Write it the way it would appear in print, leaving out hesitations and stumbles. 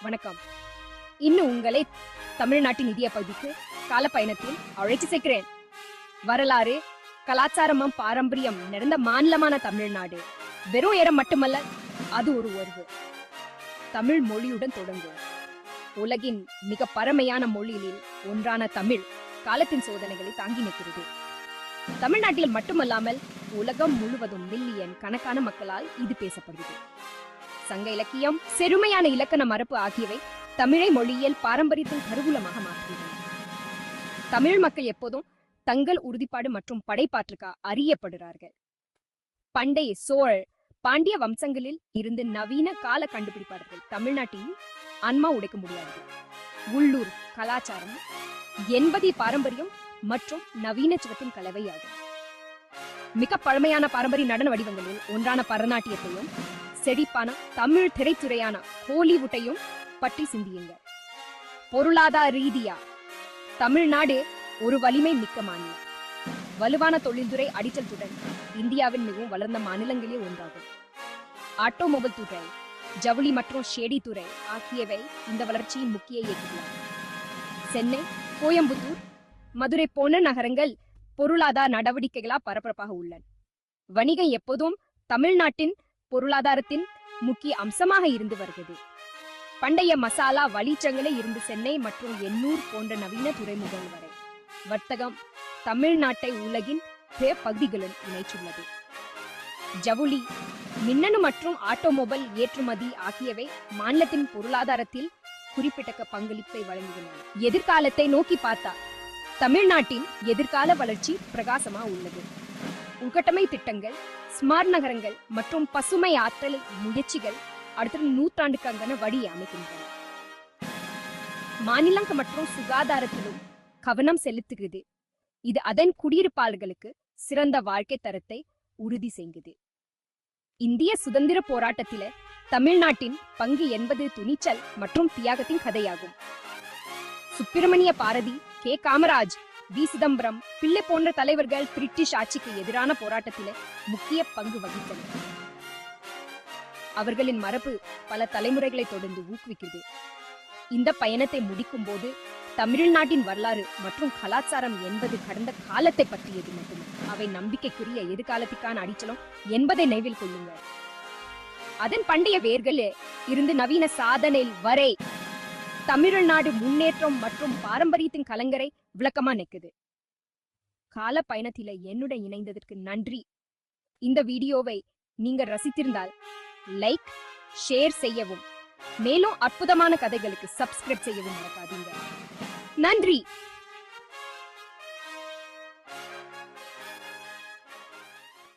வணக்கம். இன்னும் உங்களை தமிழ்நாட்டின் இந்திய பகுதிக்கு காலப்பயணத்தில் அழைத்து சேர்க்கிறேன். வரலாறு, கலாச்சாரமும் பாரம்பரியம் நிறைந்த மாநிலமான தமிழ்நாடு வெறும் இடம் மட்டுமல்ல, அது ஒரு உறவு. தமிழ் மொழியுடன் தொடங்கும். உலகின் மிக பழமையான மொழிகளில் ஒன்றான தமிழ் காலத்தின் சோதனைகளை தாங்கி நிற்கிறது. தமிழ்நாட்டில் மட்டுமல்லாமல் உலகம் முழுவதும் மில்லியன் கணக்கான மக்களால் இது பேசப்படுகிறது. சங்க இலக்கியம், செருமையான இலக்கண மரபு ஆகியவை தமிழை மொழியியல் பாரம்பரியத்தின் கருவூலமாக மாற்றுகின்றன. தமிழ் மக்கள் எப்போதும் தங்கள் உறுதிப்பாடு மற்றும் படைப்பாற்றுக்கு அறியப்படுகிறார்கள். பண்டைய சோழ, பாண்டிய வம்சங்களில் இருந்து நவீன கால கண்டுபிடிப்பாளர்கள் தமிழ்நாட்டின் ஆன்மா உடைக்க முடியாது. உள்ளூர் கலாச்சாரம் என்பது பாரம்பரியம் மற்றும் நவீனத்துவத்தின் கலவையாகும். மிக பழமையான பாரம்பரிய நடன வடிவங்களில் ஒன்றான பரதநாட்டியத்தையும் செழிப்பான தமிழ் திரைத்துறையான ஹாலிவுட்டையும் பற்றி சிந்தியுங்கள். பொருளாதார ரீதியா தமிழ்நாடு ஒரு வலிமை மிக்க மாநிலம். வலுவான தொழில்துறை அடித்தளத்துடன் இந்தியாவின் மிகவும் வளர்ந்த மாநிலங்களில் ஒன்றாகும். ஆட்டோமொபைல் துறை, ஜவுளி மற்றும் ஷேடி துறை ஆகியவை இந்த வளர்ச்சியின் முக்கிய இயக்குகிறார். சென்னை, கோயம்புத்தூர், மதுரை போன்ற நகரங்கள் பொருளாதார நடவடிக்கைகளால் பரபரப்பாக உள்ளன. வணிகம் எப்போதும் தமிழ்நாட்டின் பொருளாதாரத்தின் முக்கிய அம்சமாக இருந்து வருகிறது. பண்டைய மசாலா வழிச்சங்களை இருந்து சென்னை மற்றும் எண்ணூர் போன்ற நவீன துறைமுகங்கள் வரை வர்த்தகம் தமிழ்நாட்டை உலகின் பிற பகுதிகளுடன் இணைத்துள்ளது. ஜவுளி, மின்னணு மற்றும் ஆட்டோமொபைல் ஏற்றுமதி ஆகியவை மாநிலத்தின் பொருளாதாரத்தில் குறிப்பிட்ட பங்களிப்பை வழங்குகின்றன. எதிர்காலத்தை நோக்கி பார்த்தா தமிழ்நாட்டின் எதிர்கால வளர்ச்சி பிரகாசமா உள்ளது. உள்கட்டமை திட்டங்கள், ஸ்மார்ட் நகரங்கள் மற்றும் பசுமை ஆற்றல் முயற்சிகள் அடுத்த நூற்றாண்டுக்கான வழியை அமைக்கின்றன. மாநிலம் மற்றும் சுகாதாரத்திலும் கவனம் செலுத்துகிறது. இது அதன் குடியிருப்பாளர்களுக்கு சிறந்த வாழ்க்கை தரத்தை உறுதி செய்கிறது. இந்திய சுதந்திர போராட்டத்தில தமிழ்நாட்டின் பங்கு என்பது துணிச்சல் மற்றும் தியாகத்தின் கதையாகும். சுப்பிரமணிய பாரதி, கே. காமராஜ், வி. சிதம்பரம் பிள்ளை போன்ற தலைவர்கள் பிரிட்டிஷ் ஆட்சிக்கு எதிரான போராட்டத்தில முக்கிய பங்கு வகித்தனர். அவர்களின் மரபு பல தலைமுறைகளை தொடர்ந்து ஊக்குவிக்கிறது. இந்த பயணத்தை முடிக்கும் போது தமிழ்நாட்டின் வரலாறு மற்றும் கலாச்சாரம் என்பது கடந்த காலத்தை பற்றியது மட்டுமே, அவை நம்பிக்கைக்குரிய எதிர்காலத்திற்கான அடித்தளம் என்பதை நினைவில் கொள்ளுங்கள். அதன் பண்டைய வேர்கள் இருந்து நவீன சாதனை வரை தமிழ்நாடு முன்னேற்றம் மற்றும் பாரம்பரியத்தின் கலங்கரை விளக்கமா நிற்குது. கால பயணத்தில என்னுடன் இணைந்ததற்கு நன்றி. இந்த வீடியோவை நீங்க ரசித்திருந்தால் லைக், ஷேர் செய்யவும், மேலும் அற்புதமான கதைகளுக்கு சப்ஸ்கிரைப் செய்யவும் மறக்காதீங்க. நன்றி.